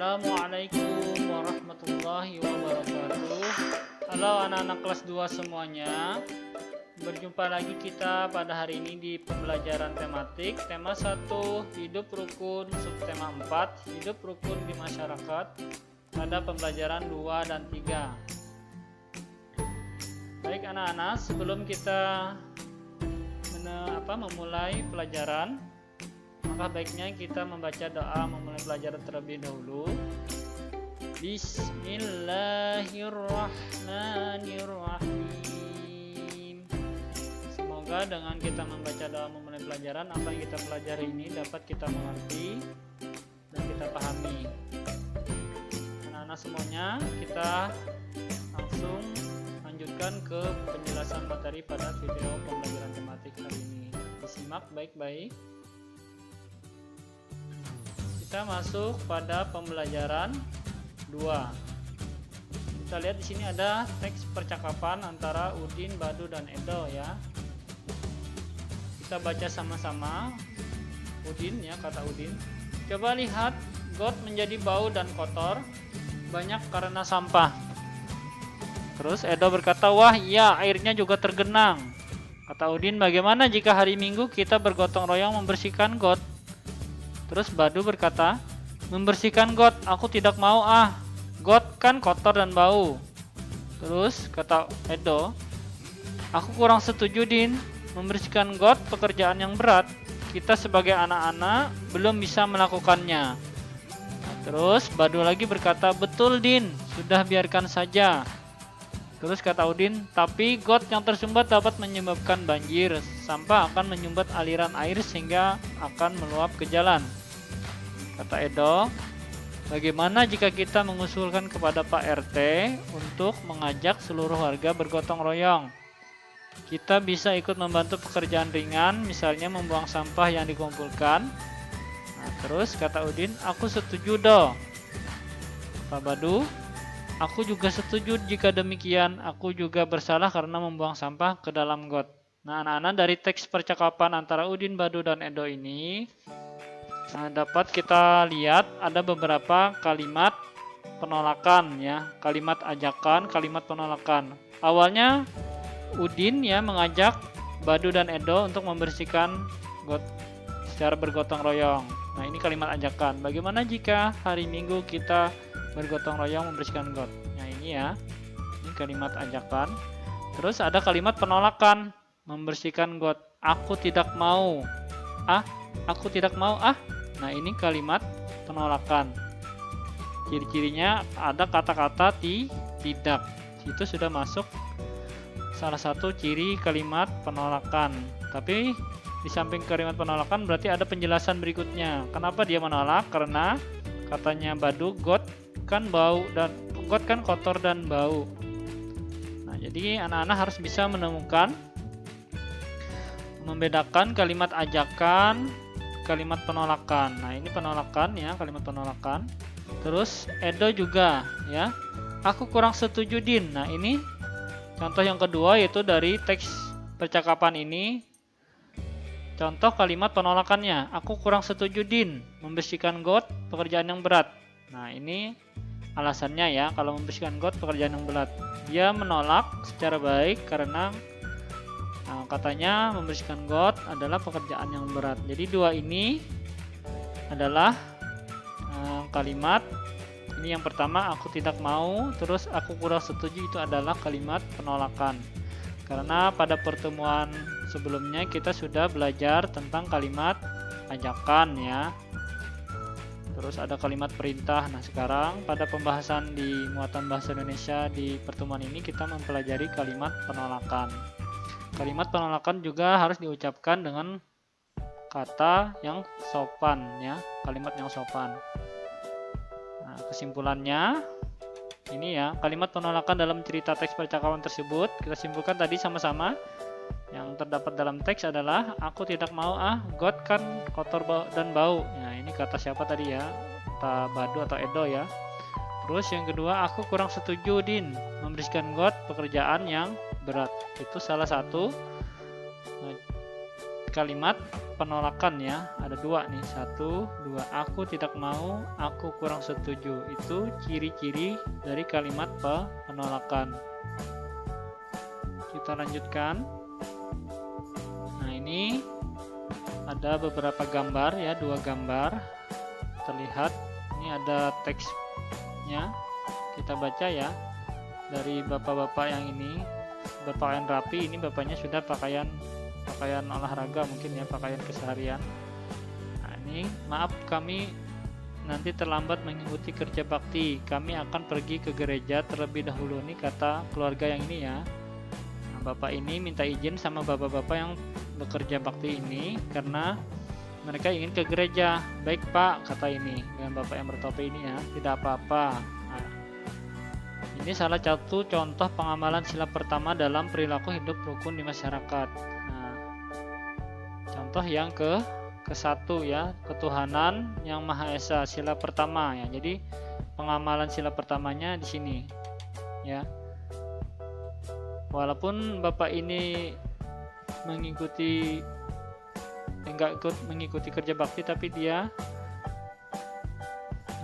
Assalamualaikum warahmatullahi wabarakatuh. Halo anak-anak kelas 2 semuanya. Berjumpa lagi kita pada hari ini di pembelajaran tematik tema 1 hidup rukun, subtema 4 hidup rukun di masyarakat pada pembelajaran 2 dan 3. Baik anak-anak, sebelum kita memulai pelajaran, maka baiknya kita membaca doa memulai pelajaran terlebih dahulu. Bismillahirrahmanirrahim. Semoga dengan kita membaca doa memulai pelajaran, apa yang kita pelajari ini dapat kita mengerti dan kita pahami. Anak-anak semuanya, kita langsung lanjutkan ke penjelasan materi pada video pembelajaran tematik hari ini. Disimak baik-baik. Kita masuk pada pembelajaran 2. Kita lihat di sini ada teks percakapan antara Udin, Badu, dan Edo ya. Kita baca sama-sama. Udin ya, kata Udin. Coba lihat, got menjadi bau dan kotor, banyak karena sampah. Terus Edo berkata, wah iya, airnya juga tergenang. Kata Udin, bagaimana jika hari Minggu kita bergotong royong membersihkan got? Terus Badu berkata, membersihkan got, aku tidak mau ah. Got kan kotor dan bau. Terus kata Edo, aku kurang setuju Din. Membersihkan got pekerjaan yang berat. Kita sebagai anak-anak belum bisa melakukannya. Terus Badu lagi berkata, betul Din, sudah biarkan saja. Terus kata Udin, tapi got yang tersumbat dapat menyebabkan banjir. Sampah akan menyumbat aliran air sehingga akan meluap ke jalan. Kata Edo, bagaimana jika kita mengusulkan kepada Pak RT untuk mengajak seluruh warga bergotong royong? Kita bisa ikut membantu pekerjaan ringan, misalnya membuang sampah yang dikumpulkan. Nah, terus kata Udin, aku setuju doh. Pak Badu, aku juga setuju jika demikian. Aku juga bersalah karena membuang sampah ke dalam got. Nah, anak-anak, dari teks percakapan antara Udin, Badu, dan Edo ini, dapat kita lihat ada beberapa kalimat penolakan ya, kalimat ajakan, kalimat penolakan. Awalnya Udin ya mengajak Badu dan Edo untuk membersihkan got secara bergotong royong. Nah, ini kalimat ajakan. Bagaimana jika hari Minggu kita bergotong royong membersihkan got? Nah, ini ya. Ini kalimat ajakan. Terus ada kalimat penolakan, membersihkan got. Aku tidak mau. Ah, aku tidak mau ah. Nah, ini kalimat penolakan. Ciri-cirinya ada kata-kata tidak. Itu sudah masuk salah satu ciri kalimat penolakan. Tapi di samping kalimat penolakan berarti ada penjelasan berikutnya. Kenapa dia menolak? Karena katanya Badu, got kan bau dan got kan kotor dan bau. Nah, jadi anak-anak harus bisa menemukan, membedakan kalimat ajakan, kalimat penolakan. Nah, ini penolakan ya, kalimat penolakan. Terus Edo juga ya, aku kurang setuju Din. Nah, ini contoh yang kedua, yaitu dari teks percakapan ini. Contoh kalimat penolakannya, aku kurang setuju Din, membersihkan got pekerjaan yang berat. Nah, ini alasannya ya, kalau membersihkan got pekerjaan yang berat. Dia menolak secara baik karena katanya membersihkan got adalah pekerjaan yang berat. Jadi dua ini adalah kalimat. Ini yang pertama, aku tidak mau. Terus aku kurang setuju, itu adalah kalimat penolakan. Karena pada pertemuan sebelumnya kita sudah belajar tentang kalimat ajakan ya. Terus ada kalimat perintah. Nah, sekarang pada pembahasan di muatan bahasa Indonesia di pertemuan ini kita mempelajari kalimat penolakan. Kalimat penolakan juga harus diucapkan dengan kata yang sopan ya, kalimat yang sopan. Nah, kesimpulannya ini ya, kalimat penolakan dalam cerita teks percakapan tersebut kita simpulkan tadi sama-sama. Yang terdapat dalam teks adalah aku tidak mau ah, got kan kotor dan bau. Nah, ini kata siapa tadi ya? Kata Badu atau Edo ya. Terus yang kedua, aku kurang setuju Din, membersihkan got pekerjaan yang berat. Itu salah satu kalimat penolakan ya. Ada dua nih, 1, 2. Aku tidak mau, aku kurang setuju. Itu ciri-ciri dari kalimat penolakan. Kita lanjutkan. Nah, ini ada beberapa gambar ya, 2 gambar terlihat. Ini ada teksnya, kita baca ya. Dari bapak-bapak yang ini berpakaian rapi, ini bapaknya sudah pakaian olahraga mungkin ya, pakaian keseharian. Nah, ini maaf kami nanti terlambat mengikuti kerja bakti, kami akan pergi ke gereja terlebih dahulu. Ini kata keluarga yang ini ya. Nah, bapak ini minta izin sama bapak-bapak yang bekerja bakti ini karena mereka ingin ke gereja. Baik Pak, kata ini dengan bapak yang bertopi ini ya, tidak apa-apa. Nah, ini salah satu contoh pengamalan sila pertama dalam perilaku hidup rukun di masyarakat. Nah, contoh yang ke-1 ya, ketuhanan yang Maha Esa, sila pertama ya. Jadi pengamalan sila pertamanya di sini ya. Walaupun bapak ini enggak ikut mengikuti kerja bakti, tapi dia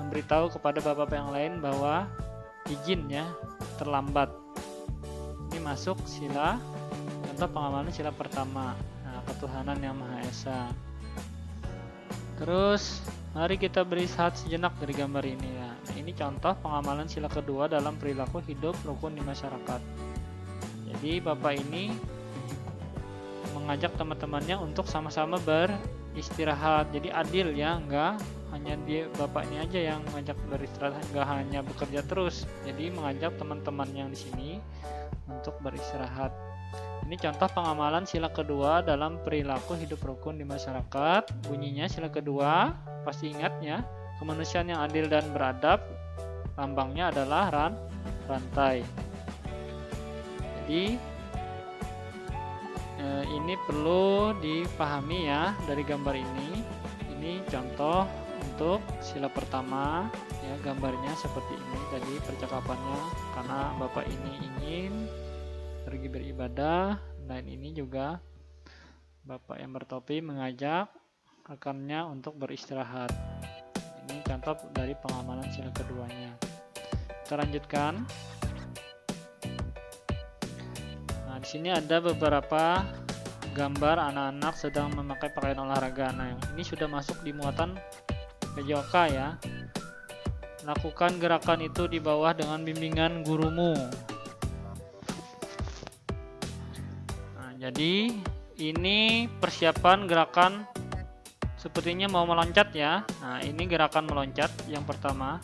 memberitahu kepada bapak-bapak yang lain bahwa izin ya, terlambat. Ini masuk sila, contoh pengamalan sila pertama. Nah, ketuhanan yang Maha Esa. Terus mari kita beristirahat sejenak dari gambar ini ya. Nah, ini contoh pengamalan sila kedua dalam perilaku hidup rukun di masyarakat. Jadi bapak ini mengajak teman-temannya untuk sama-sama beristirahat. Jadi adil ya, enggak hanya bapak ini aja yang mengajak beristirahat, enggak hanya bekerja terus. Jadi mengajak teman-teman yang di sini untuk beristirahat. Ini contoh pengamalan sila kedua dalam perilaku hidup rukun di masyarakat. Bunyinya sila kedua, pasti ingat ya, kemanusiaan yang adil dan beradab. Lambangnya adalah rantai. Jadi ini perlu dipahami ya dari gambar ini. Ini contoh untuk sila pertama ya, gambarnya seperti ini tadi percakapannya, karena bapak ini ingin pergi beribadah, dan ini juga bapak yang bertopi mengajak rekannya untuk beristirahat. Ini contoh dari pengamalan sila keduanya. Kita lanjutkan. Nah, di sini ada beberapa gambar anak-anak sedang memakai pakaian olahraga. Nah, ini sudah masuk di muatan PJOK ya. Lakukan gerakan itu di bawah dengan bimbingan gurumu. Nah, jadi ini persiapan gerakan sepertinya mau meloncat ya. Nah, ini gerakan meloncat yang pertama.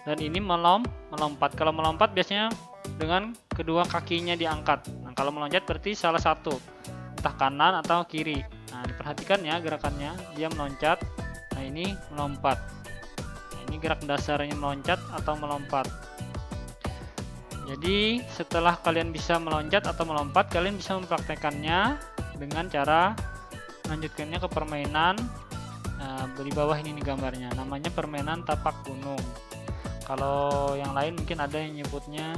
Dan ini melompat. Kalau melompat biasanya dengan kedua kakinya diangkat. Nah, kalau meloncat berarti salah satu, entah kanan atau kiri. Nah, diperhatikan ya gerakannya, dia meloncat. Nah, ini melompat. Nah, ini gerak dasarnya meloncat atau melompat. Jadi setelah kalian bisa meloncat atau melompat, kalian bisa mempraktekannya dengan cara melanjutkannya ke permainan. Nah, di bawah ini nih gambarnya, namanya permainan tapak gunung. Kalau yang lain mungkin ada yang nyebutnya,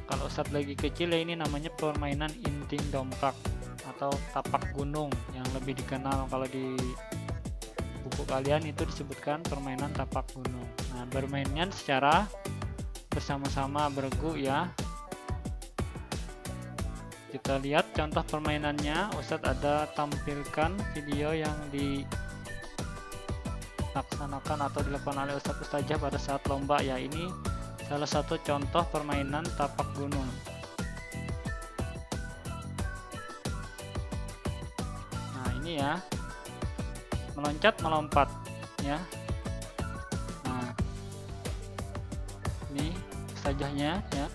kalau Ustadz lagi kecil ya, ini namanya permainan inting dongkrak atau tapak gunung, yang lebih dikenal kalau di buku kalian itu disebutkan permainan tapak gunung. Nah, bermainnya secara bersama-sama bergu ya. Kita lihat contoh permainannya. Ustadz ada tampilkan video yang dilaksanakan atau dilakukan oleh Ustadz Ustazah pada saat lomba ya. Ini salah satu contoh permainan tapak gunung. Nah, ini ya, meloncat melompat ya. Nah, ini Ustazahnya ya,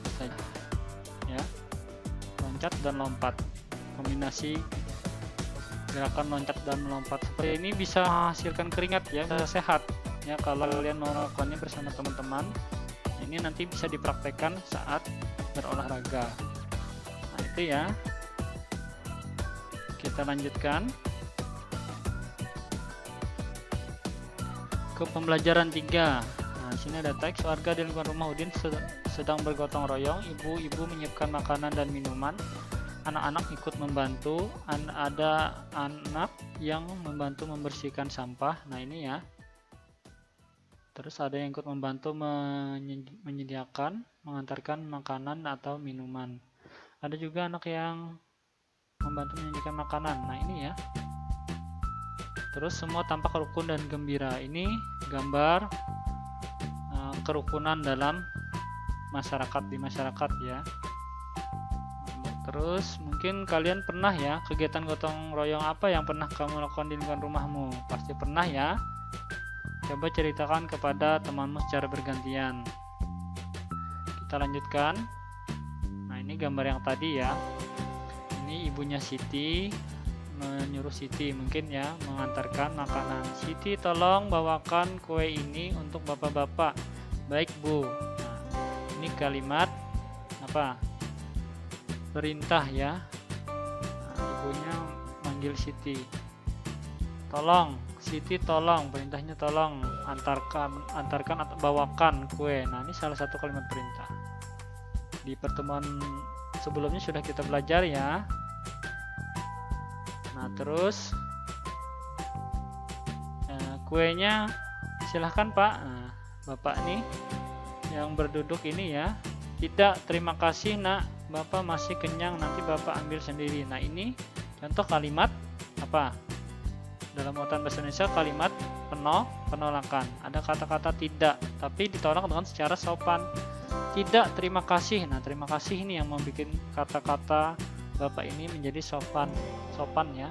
Ustazah ya, loncat dan lompat, kombinasi gerakan loncat dan melompat seperti ini bisa menghasilkan keringat ya, bisa sehat ya kalau kalian mau melakukannya bersama teman-teman. Ini nanti bisa dipraktekkan saat berolahraga. Nah, itu ya. Kita lanjutkan ke pembelajaran 3. Nah, sini ada teks. Warga di lingkungan rumah Udin sedang bergotong royong. Ibu-ibu menyiapkan makanan dan minuman. anak-anak ikut membantu, ada anak yang membantu membersihkan sampah. Nah ini ya. Terus ada yang ikut membantu menyediakan, mengantarkan makanan atau minuman. Ada juga anak yang membantu menyajikan makanan. Nah ini ya. Terus semua tampak rukun dan gembira. Ini gambar kerukunan dalam masyarakat, di masyarakat ya. Terus mungkin kalian pernah ya, kegiatan gotong royong apa yang pernah kamu lakukan di lingkungan rumahmu? Pasti pernah ya. Coba ceritakan kepada temanmu secara bergantian. Kita lanjutkan. Nah ini gambar yang tadi ya. Ini ibunya Siti menyuruh Siti mungkin ya mengantarkan makanan. Siti tolong bawakan kue ini untuk bapak-bapak. Baik Bu. Nah, ini kalimat apa? Perintah ya. Nah, ibunya manggil Siti. Tolong, Siti tolong, perintahnya tolong antarkan atau bawakan kue. Nah, ini salah satu kalimat perintah. Di pertemuan sebelumnya sudah kita belajar ya. Nah, terus kuenya silahkan Pak. Nah, Bapak nih yang berduduk ini ya. Tidak, terima kasih Nak. Bapak masih kenyang, nanti Bapak ambil sendiri. Nah ini contoh kalimat apa? Dalam muatan bahasa Indonesia kalimat penolakan. Ada kata-kata tidak, tapi ditolak dengan secara sopan. Tidak, terima kasih. Nah terima kasih ini yang membuat kata-kata Bapak ini menjadi sopan ya.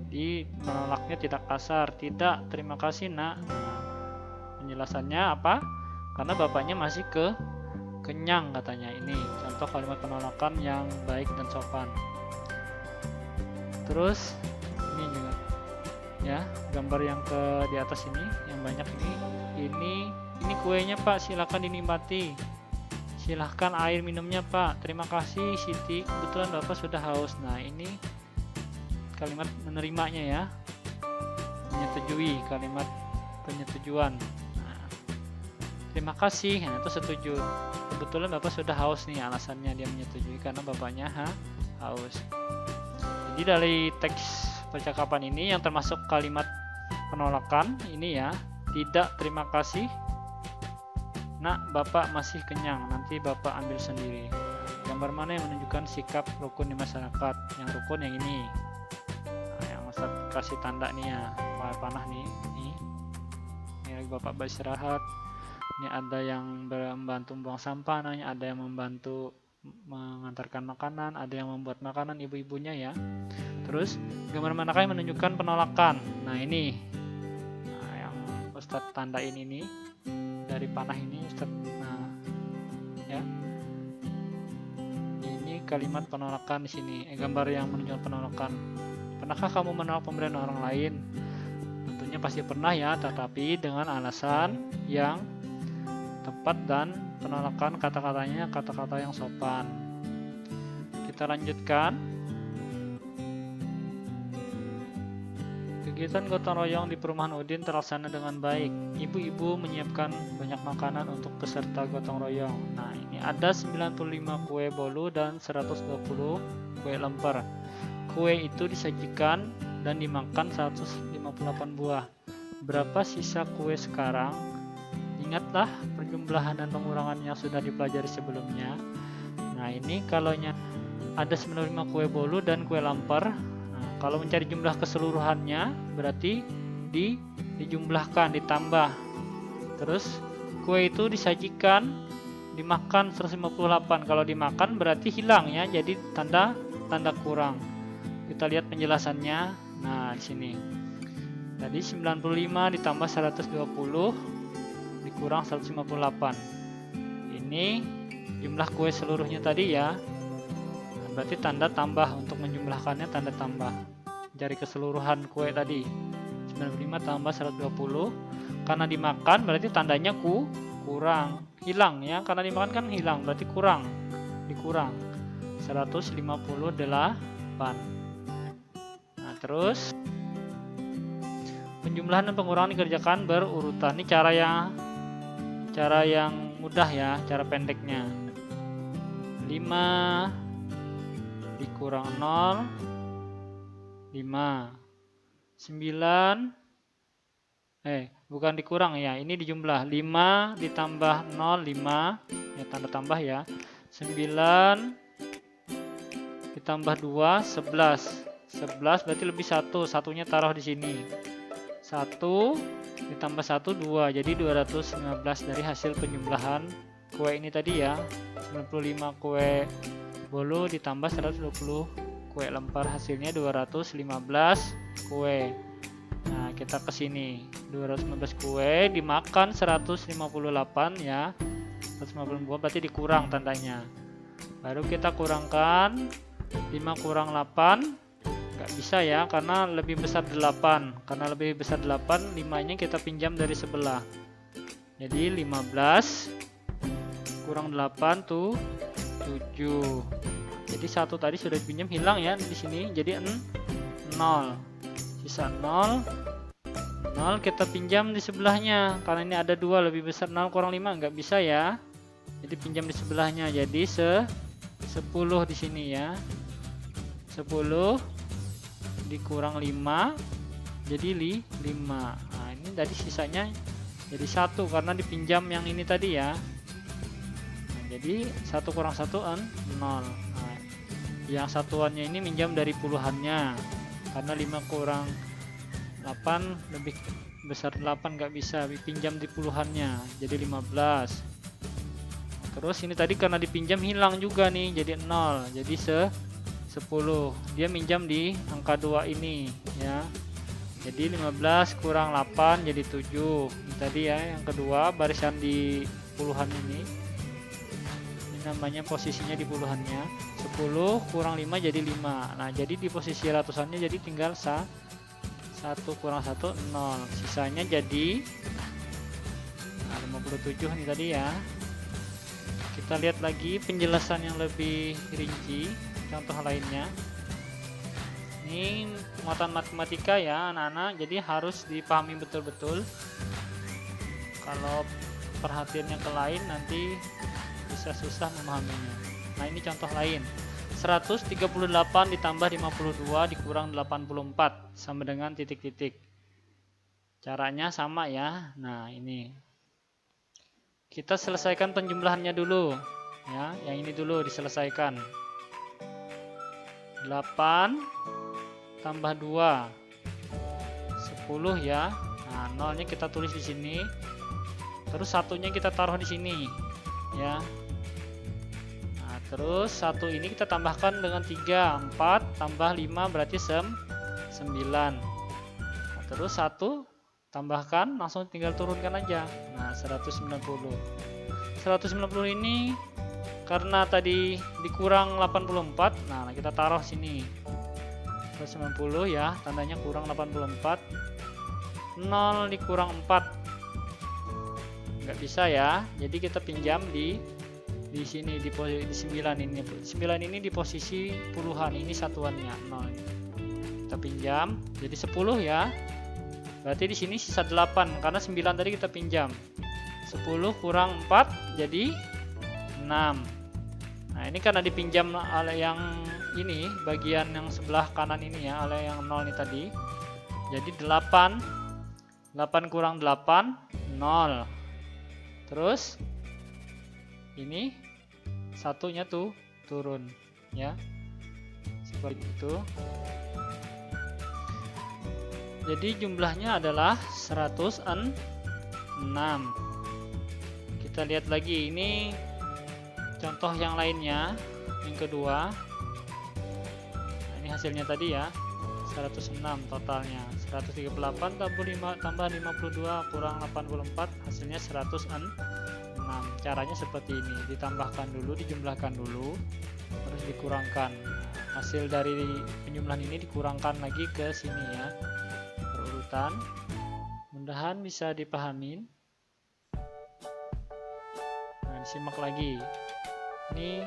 Di menolaknya tidak kasar. Tidak, terima kasih Nak. Nah, penjelasannya apa? Karena Bapaknya masih kenyang katanya. Ini contoh kalimat penolakan yang baik dan sopan. Terus ini juga ya, gambar yang di atas ini yang banyak ini kuenya Pak, silakan dinikmati. Silahkan air minumnya Pak. Terima kasih Siti, kebetulan Bapak sudah haus. Nah ini kalimat menerimanya ya, menyetujui, kalimat penyetujuan. Terima kasih, nah itu setuju. Kebetulan Bapak sudah haus nih, alasannya dia menyetujui karena Bapaknya haus. Jadi dari teks percakapan ini yang termasuk kalimat penolakan ini ya, tidak, terima kasih Nak, Bapak masih kenyang, nanti Bapak ambil sendiri. Gambar mana yang menunjukkan sikap rukun di masyarakat? Yang rukun yang ini. Nah, yang Ustaz kasih tanda nih ya, panah nih. Ini lagi Bapak beristirahat. Ini ada yang membantu buang sampah, ada yang membantu mengantarkan makanan, ada yang membuat makanan ibu-ibunya ya. Terus gambar manakah yang menunjukkan penolakan? Nah ini, yang Ustadz tandain ini dari panah ini Ustadz. Nah ya, ini kalimat penolakan di sini. Gambar yang menunjukkan penolakan. Pernahkah kamu menolak pemberian orang lain? Tentunya pasti pernah ya, tetapi dengan alasan yang tepat dan penolakan kata-katanya kata-kata yang sopan. Kita lanjutkan. Kegiatan gotong royong di perumahan Udin terlaksana dengan baik. Ibu-ibu menyiapkan banyak makanan untuk peserta gotong royong. Nah, ini ada 95 kue bolu dan 120 kue lemper. Kue itu disajikan dan dimakan 158 buah. Berapa sisa kue sekarang? Ingatlah perjumlahan dan pengurangan yang sudah dipelajari sebelumnya. Nah ini kalau ada 95 kue bolu dan kue lemper. Nah, kalau mencari jumlah keseluruhannya berarti dijumlahkan, ditambah. Terus kue itu disajikan, dimakan 158. Kalau dimakan berarti hilang ya, jadi tanda kurang. Kita lihat penjelasannya. Nah di sini tadi 95 ditambah 120 dikurang 158. Ini jumlah kue seluruhnya tadi ya. Nah, berarti tanda tambah, untuk menjumlahkannya tanda tambah. Cari keseluruhan kue tadi. 95 tambah 120. Karena dimakan berarti tandanya kurang. Hilang ya, karena dimakan kan hilang, berarti kurang. Dikurang 158. Nah, terus penjumlahan dan pengurangan dikerjakan berurutan. Ini cara yang mudah ya, cara pendeknya. 5 dikurang 0, 5. 9, bukan dikurang ya, ini dijumlah. 5 ditambah 0, 5, ya tanda tambah ya. 9 ditambah 2, 11. 11 berarti lebih 1, satunya taruh di sini. 1 ditambah 1, 2, jadi 215 dari hasil penjumlahan kue ini tadi ya. 95 kue bolu ditambah 120 kue lempar, hasilnya 215 kue. Nah, kita ke sini. 215 kue dimakan 158 ya. 150 berarti dikurang tandanya. Baru kita kurangkan 5 kurang 8. Nggak bisa ya, karena lebih besar 8. Karena lebih besar 8, 5-nya kita pinjam dari sebelah. Jadi 15 kurang 8 tuh 7. Jadi 1 tadi sudah dipinjam, hilang ya di sini. Jadi 0. Sisa 0. 0 kita pinjam di sebelahnya. Karena ini ada 2 lebih besar 0 kurang 5 nggak bisa ya. Jadi pinjam di sebelahnya. Jadi 10 di sini ya. 10 dikurang 5 jadi 5. Nah, ini tadi sisanya jadi 1 karena dipinjam yang ini tadi ya. Nah, jadi 1 kurang 1 0. Nah, yang satuannya ini minjam dari puluhannya. Karena 5 kurang 8 lebih besar 8 nggak bisa, dipinjam di puluhannya. Jadi 15. Nah, terus ini tadi karena dipinjam hilang juga nih, jadi 0. Jadi 10. Dia minjam di angka 2 ini ya. Jadi 15 kurang 8 jadi 7. Ini tadi ya yang kedua, barisan di puluhan ini. Ini namanya posisinya di puluhannya. 10 kurang 5 jadi 5. Nah, jadi di posisi ratusannya jadi tinggal 1 kurang 1 0. Sisanya jadi 57 nih tadi ya. Kita lihat lagi penjelasan yang lebih rinci, contoh lainnya. Ini muatan matematika ya anak-anak, jadi harus dipahami betul-betul. Kalau perhatiannya ke lain nanti bisa susah memahaminya. Nah, ini contoh lain. 138 ditambah 52 dikurang 84 sama dengan titik-titik. Caranya sama ya. Nah, ini kita selesaikan penjumlahannya dulu ya. Yang ini dulu diselesaikan. 8 tambah 2 10 ya. Nah, nolnya kita tulis di sini. Terus satunya kita taruh di sini ya. Nah, terus 1 ini kita tambahkan dengan 3, 4 tambah 5 berarti 9. Nah, terus 1 tambahkan, langsung tinggal turunkan aja. Nah, 190. 190 ini karena tadi dikurang 84, nah kita taruh sini 190 ya, tandanya kurang 84. 0 dikurang 4 nggak bisa ya, jadi kita pinjam di sini di 9 ini. 9 ini di posisi puluhan, ini satuannya 0. Kita pinjam jadi 10 ya. Berarti di sini sisa 8 karena 9 tadi kita pinjam. 10 kurang 4 jadi 6. Nah, ini karena dipinjam oleh yang ini, bagian yang sebelah kanan ini ya, oleh yang 0 ini tadi. Jadi 8 kurang 8 0. Terus ini satunya tuh turun ya. Seperti itu. Jadi jumlahnya adalah 106. Kita lihat lagi ini contoh yang lainnya, yang kedua. Nah, ini hasilnya tadi ya, 106 totalnya. 138 tambah 52 kurang 84, hasilnya 106. Caranya seperti ini, ditambahkan dulu, dijumlahkan dulu, terus dikurangkan. Hasil dari penjumlahan ini dikurangkan lagi ke sini ya, berurutan. Mudah-mudahan bisa dipahamin. Nah, disimak lagi. Ini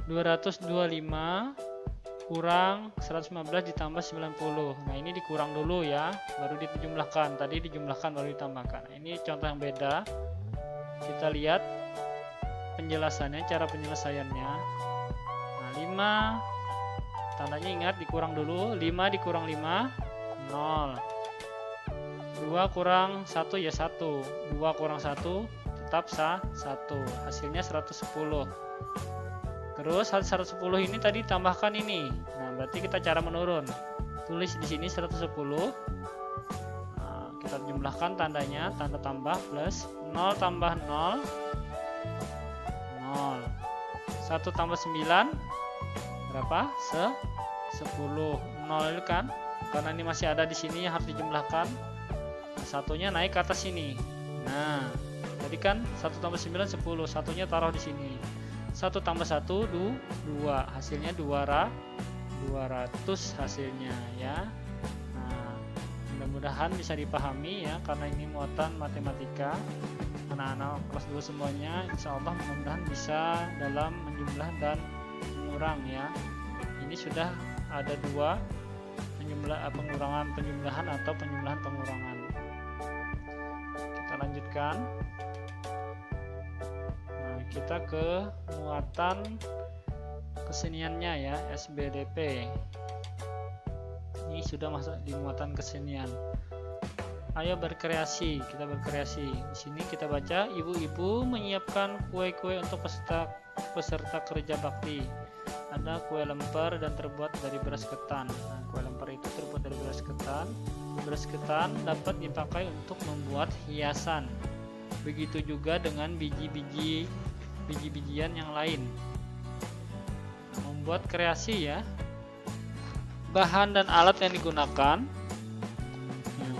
225 kurang 115 ditambah 90. Nah, ini dikurang dulu ya, baru dijumlahkan. Tadi dijumlahkan baru ditambahkan. Nah, ini contoh yang beda. Kita lihat penjelasannya, cara penyelesaiannya. Nah, 5 tandanya ingat dikurang dulu. 5 dikurang 5 0. 2 kurang 1 ya 1. 2 kurang 1 tetap 1. Hasilnya 110. Terus 110 ini tadi tambahkan ini. Nah, berarti kita cara menurun. Tulis di sini 110. Nah, kita jumlahkan tandanya, tanda tambah plus 0 tambah 0 0. 1 tambah 9 berapa? 10. 0 itu kan? Karena ini masih ada di sini yang harus dijumlahkan. Nah, satunya naik ke atas sini. Nah, tadi kan 1 tambah 9 10. Satunya taruh di sini. 1 tambah 1 2. Hasilnya 200 hasilnya ya. Nah, mudah-mudahan bisa dipahami ya, karena ini muatan matematika. Anak-anak kelas 2 semuanya insya Allah mudah-mudahan bisa dalam menjumlah dan mengurang ya. Ini sudah ada 2 pengurangan penjumlahan atau penjumlahan pengurangan. Kita lanjutkan. Nah, kita ke muatan keseniannya ya, SBDP. Ini sudah masuk di muatan kesenian. Ayo berkreasi, kita berkreasi. Di sini kita baca, ibu-ibu menyiapkan kue-kue untuk peserta kerja bakti. Ada kue lemper dan terbuat dari beras ketan. Nah, kue lemper itu terbuat dari beras ketan. Beras ketan dapat dipakai untuk membuat hiasan. Begitu juga dengan biji-bijian yang lain. Membuat kreasi ya. Bahan dan alat yang digunakan.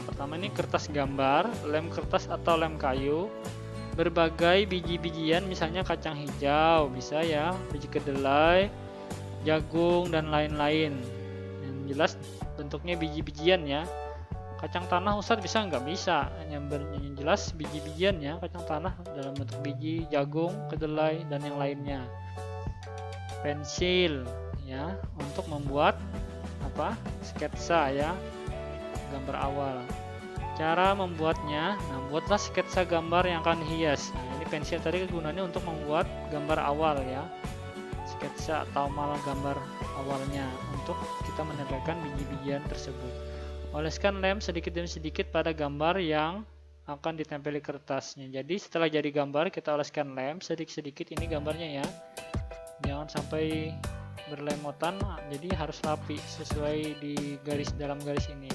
Pertama ini kertas gambar, lem kertas atau lem kayu, berbagai biji-bijian misalnya kacang hijau, bisa ya, biji kedelai, jagung dan lain-lain. Yang jelas bentuknya biji-bijian ya. Kacang tanah Ustadz bisa nggak? Bisa. Yang jelas biji-bijian ya, kacang tanah dalam bentuk biji, jagung, kedelai dan yang lainnya. Pensil ya, untuk membuat sketsa ya, gambar awal. Cara membuatnya, nah buatlah sketsa gambar yang akan hias. Nah, ini pensil tadi gunanya untuk membuat gambar awal ya, sketsa atau malah gambar awalnya untuk kita menempelkan biji-bijian tersebut. Oleskan lem sedikit demi sedikit pada gambar yang akan ditempeli kertasnya. Jadi setelah jadi gambar kita oleskan lem sedikit-sedikit, ini gambarnya ya, jangan sampai berlemotan, jadi harus rapi sesuai di dalam garis ini.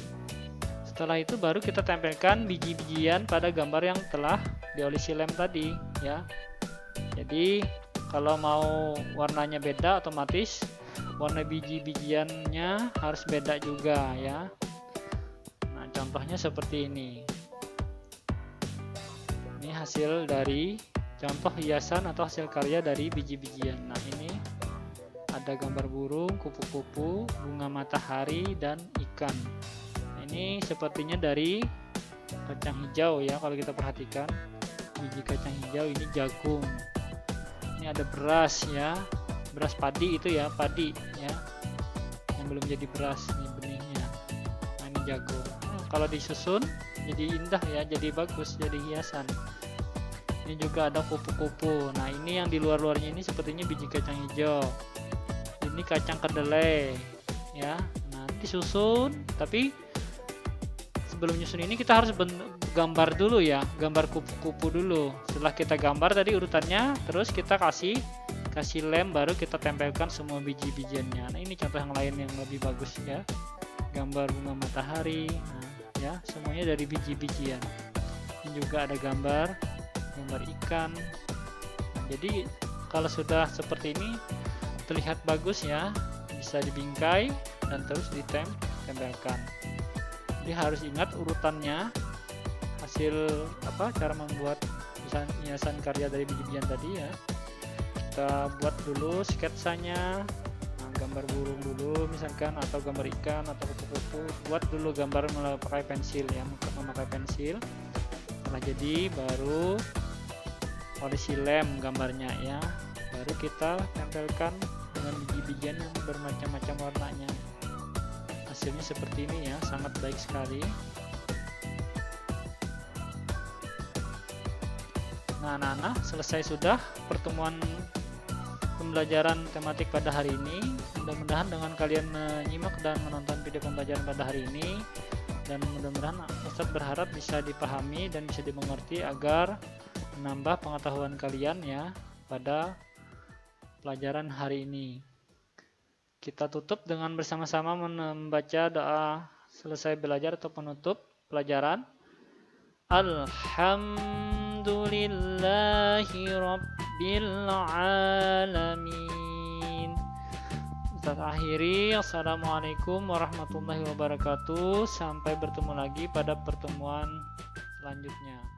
Setelah itu baru kita tempelkan biji-bijian pada gambar yang telah diolesi lem tadi ya. Jadi kalau mau warnanya beda, otomatis warna biji-bijiannya harus beda juga ya. Nah, contohnya seperti ini. Ini hasil dari contoh hiasan atau hasil karya dari biji-bijian. Nah, ini ada gambar burung, kupu-kupu, bunga matahari dan ikan. Ini sepertinya dari kacang hijau ya, kalau kita perhatikan biji kacang hijau, ini jagung, ini ada beras ya, beras padi itu ya, padi ya, yang belum jadi beras, ini benihnya. Nah, ini jagung. Kalau disusun jadi indah ya, jadi bagus, jadi hiasan. Ini juga ada kupu-kupu. Nah, ini yang di luar-luarnya ini sepertinya biji kacang hijau, ini kacang kedelai ya. Nanti susun, tapi sebelum nyusun ini kita harus gambar dulu ya, gambar kupu-kupu dulu. Setelah kita gambar tadi urutannya, terus kita kasih lem, baru kita tempelkan semua biji-bijiannya. Nah, ini contoh yang lain yang lebih bagus ya, gambar bunga matahari. Nah, ya, semuanya dari biji-bijian. Ini juga ada gambar ikan. Nah, jadi kalau sudah seperti ini terlihat bagus ya, bisa dibingkai dan terus ditempelkan. Jadi harus ingat urutannya, hasil cara membuat hiasan karya dari biji-bijian tadi ya. Kita buat dulu sketsanya, nah, gambar burung dulu misalkan, atau gambar ikan atau kupu-kupu. Buat dulu gambar memakai pensil ya, memakai pensil. Setelah jadi baru olesi lem gambarnya ya, baru kita tempelkan dengan biji-bijian yang bermacam-macam warnanya. Hasilnya seperti ini ya, sangat baik sekali. Nah, anak-anak, selesai sudah pertemuan pembelajaran tematik pada hari ini. Mudah-mudahan dengan kalian menyimak dan menonton video pembelajaran pada hari ini, dan mudah-mudahan Ustadz berharap bisa dipahami dan bisa dimengerti agar menambah pengetahuan kalian ya pada pelajaran hari ini. Kita tutup dengan bersama-sama membaca doa selesai belajar atau penutup pelajaran. Alhamdulillahi Rabbil Alamin. Ustaz akhiri, assalamualaikum warahmatullahi wabarakatuh. Sampai bertemu lagi pada pertemuan selanjutnya.